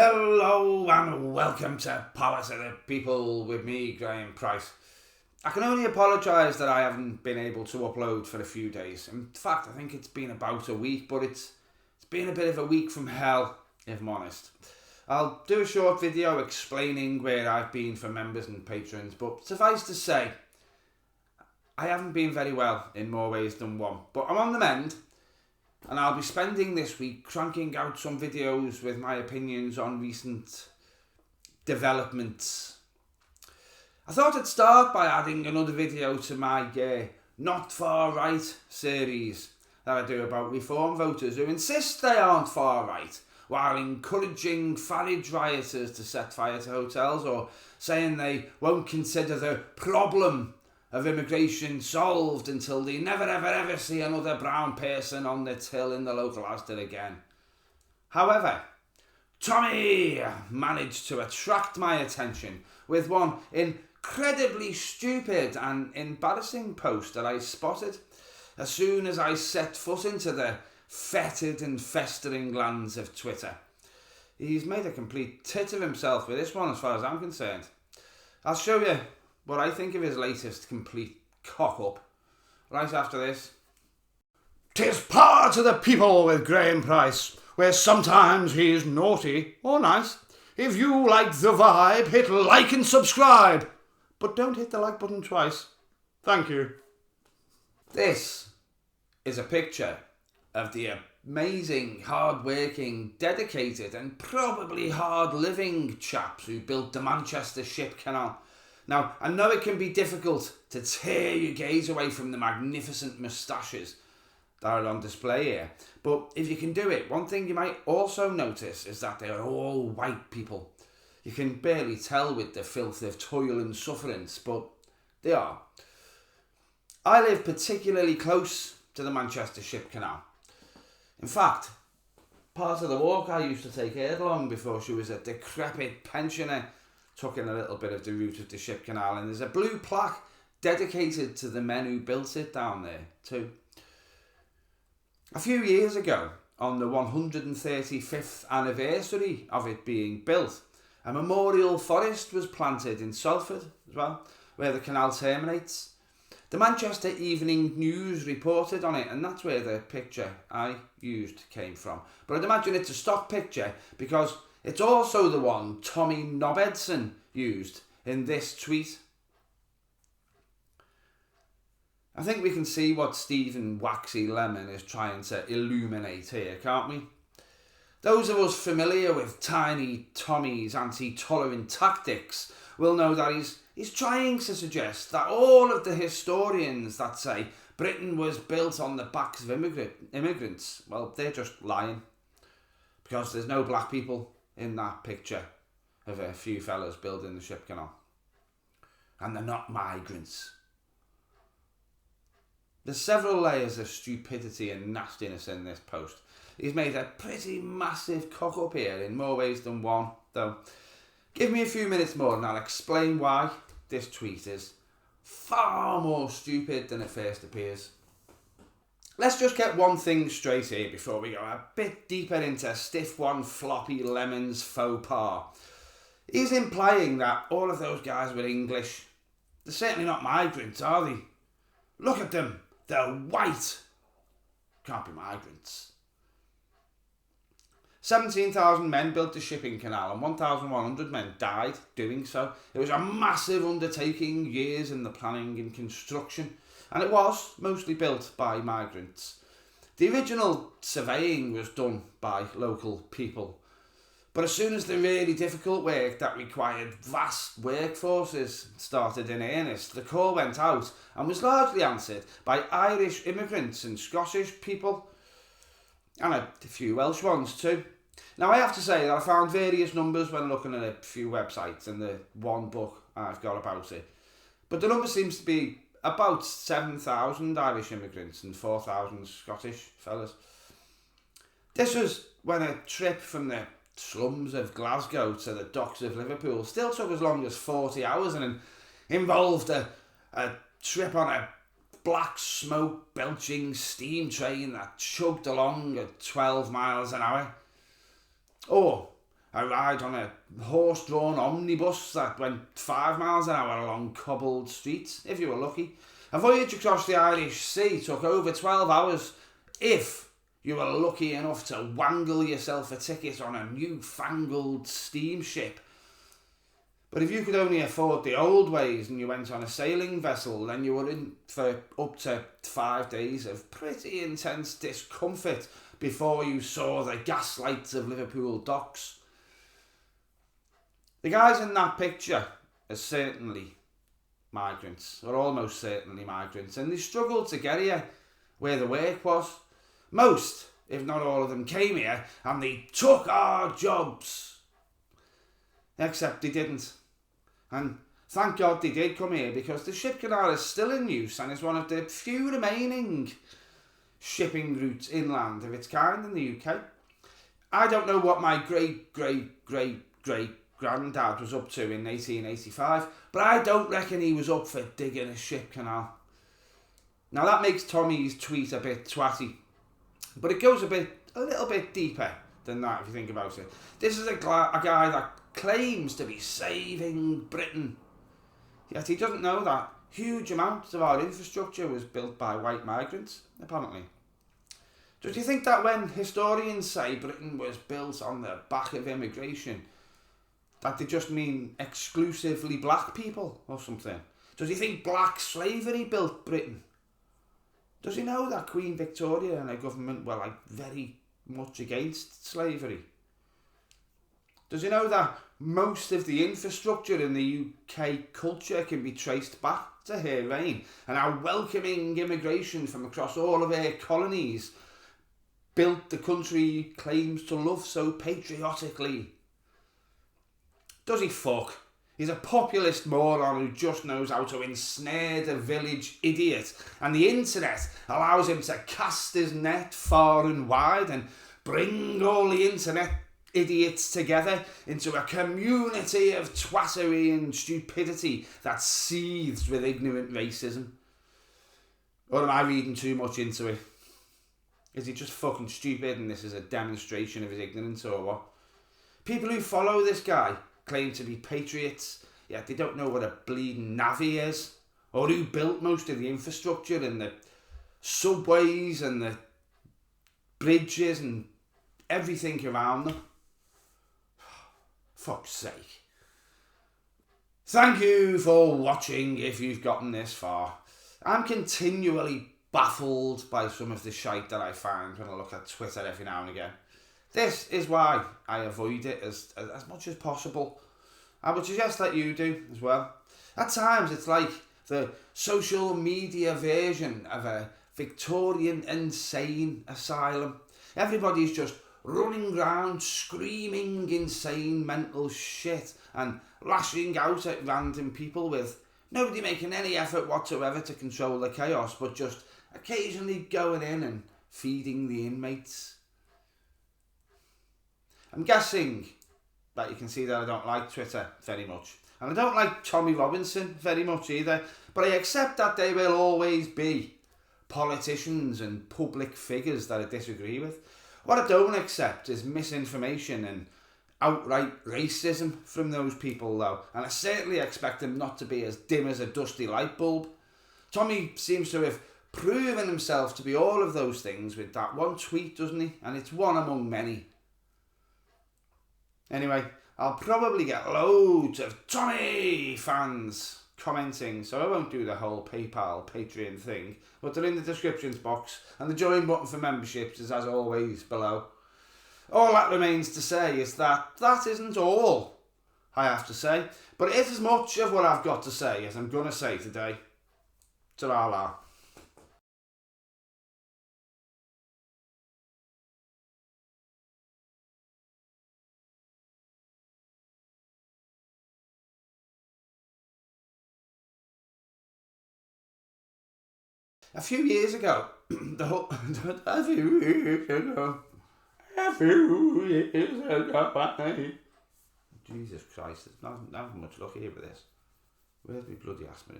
Hello and welcome to Power to the People with me, Graham Price. I can only apologise that I haven't been able to upload for a few days. In fact, I think it's been about a week, but it's been a bit of a week from hell, if I'm honest. I'll do a short video explaining where I've been for members and patrons, but suffice to say, I haven't been very well in more ways than one. But I'm on the mend. And I'll be spending this week cranking out some videos with my opinions on recent developments. I thought I'd start by adding another video to my Not Far Right series that I do about reform voters who insist they aren't far right, while encouraging Farage rioters to set fire to hotels or saying they won't consider the problem of immigration solved until they never ever see another brown person on the till in the local Asda again. However, Tommy managed to attract my attention with one incredibly stupid and embarrassing post that I spotted as soon as I set foot into the fetid and festering lands of Twitter. He's made a complete tit of himself with this one as far as I'm concerned. I'll show you what I think of his latest complete cock-up right after this. "'Tis Power to the People with Graham Price, where sometimes he's naughty or nice. If you like the vibe, hit like and subscribe. But don't hit the like button twice. Thank you." This is a picture of the amazing, hard-working, dedicated and probably hard-living chaps who built the Manchester Ship Canal. Now, I know it can be difficult to tear your gaze away from the magnificent moustaches that are on display here, but if you can do it, one thing you might also notice is that they are all white people. You can barely tell with the filth of toil and sufferance, but they are. I live particularly close to the Manchester Ship Canal. In fact, part of the walk I used to take her along before she was a decrepit pensioner took in a little bit of the route of the Ship Canal, and there's a blue plaque dedicated to the men who built it down there too. A few years ago, on the 135th anniversary of it being built, a memorial forest was planted in Salford as well, where the canal terminates. The Manchester Evening News reported on it, and that's where the picture I used came from. But I'd imagine it's a stock picture because it's also the one Tommy Knobedson used in this tweet. I think we can see what Stephen Waxy Lemon is trying to illuminate here, can't we? Those of us familiar with Tiny Tommy's anti-tolerant tactics will know that he's trying to suggest that all of the historians that say Britain was built on the backs of immigrants, well, they're just lying. Because there's no black people in that picture of a few fellas building the ship canal. And they're not migrants. There's several layers of stupidity and nastiness in this post. He's made a pretty massive cock up here in more ways than one, though. Give me a few minutes more and I'll explain why this tweet is far more stupid than it first appears. Let's just get one thing straight here before we go a bit deeper into Stiff One Floppy Lemon's faux pas. He's implying that all of those guys were English. They're certainly not migrants, are they? Look at them. They're white. Can't be migrants. 17,000 men built the shipping canal and 1,100 men died doing so. It was a massive undertaking, years in the planning and construction. And it was mostly built by migrants. The original surveying was done by local people. But as soon as the really difficult work that required vast workforces started in earnest, the call went out and was largely answered by Irish immigrants and Scottish people. And a few Welsh ones too. Now I have to say that I found various numbers when looking at a few websites and the one book I've got about it. But the number seems to be about 7,000 Irish immigrants and 4,000 Scottish fellas. This was when a trip from the slums of Glasgow to the docks of Liverpool still took as long as 40 hours and involved a trip on a black smoke belching steam train that chugged along at 12 miles an hour. Or a ride on a horse-drawn omnibus that went 5 miles an hour along cobbled streets, if you were lucky. A voyage across the Irish Sea took over 12 hours if you were lucky enough to wangle yourself a ticket on a newfangled steamship. But if you could only afford the old ways and you went on a sailing vessel, then you were in for up to 5 days of pretty intense discomfort before you saw the gaslights of Liverpool docks. The guys in that picture are certainly migrants, or almost certainly migrants, and they struggled to get here where the work was. Most, if not all of them, came here and they took our jobs. Except they didn't. And thank God they did come here, because the ship canal is still in use and is one of the few remaining shipping routes inland of its kind in the UK. I don't know what my great-great-great-great-granddad was up to in 1885, but I don't reckon he was up for digging a ship canal. Now that makes Tommy's tweet a bit twatty, but it goes a little bit deeper than that if you think about it. This is a guy that claims to be saving Britain, yet he doesn't know that huge amounts of our infrastructure was built by white migrants, apparently. Does he think that when historians say Britain was built on the back of immigration, that they just mean exclusively black people or something? Does he think black slavery built Britain? Does he know that Queen Victoria and her government were very much against slavery? Does he know that most of the infrastructure in the UK culture can be traced back to her reign, and how welcoming immigration from across all of her colonies built the country he claims to love so patriotically? Does he fuck? He's a populist moron who just knows how to ensnare the village idiot, and the internet allows him to cast his net far and wide and bring all the internet idiots together into a community of twattery and stupidity that seethes with ignorant racism. Or am I reading too much into it? Is he just fucking stupid and this is a demonstration of his ignorance, or what? People who follow this guy claim to be patriots, yet they don't know what a bleeding navvy is, or who built most of the infrastructure and the subways and the bridges and everything around them. Fuck's sake. Thank you for watching if you've gotten this far. I'm continually baffled by some of the shite that I find when I look at Twitter every now and again. This is why I avoid it as much as possible. I would suggest that you do as well. At times it's like the social media version of a Victorian insane asylum. Everybody's just running around screaming insane mental shit and lashing out at random people, with nobody making any effort whatsoever to control the chaos, but just occasionally going in and feeding the inmates. I'm guessing that you can see that I don't like Twitter very much, and I don't like Tommy Robinson very much either, but I accept that there will always be politicians and public figures that I disagree with. What I don't accept is misinformation and outright racism from those people, though, and I certainly expect them not to be as dim as a dusty light bulb. Tommy seems to have proven himself to be all of those things with that one tweet, doesn't he? And it's one among many. Anyway, I'll probably get loads of Tommy fans commenting, so I won't do the whole PayPal, Patreon thing, but they're in the descriptions box, and the join button for memberships is as always below. All that remains to say is that isn't all I have to say, but it is as much of what I've got to say as I'm going to say today. Ta-ra-la. A few years ago, Jesus Christ, there's not much luck here with this. Where's my bloody aspirin?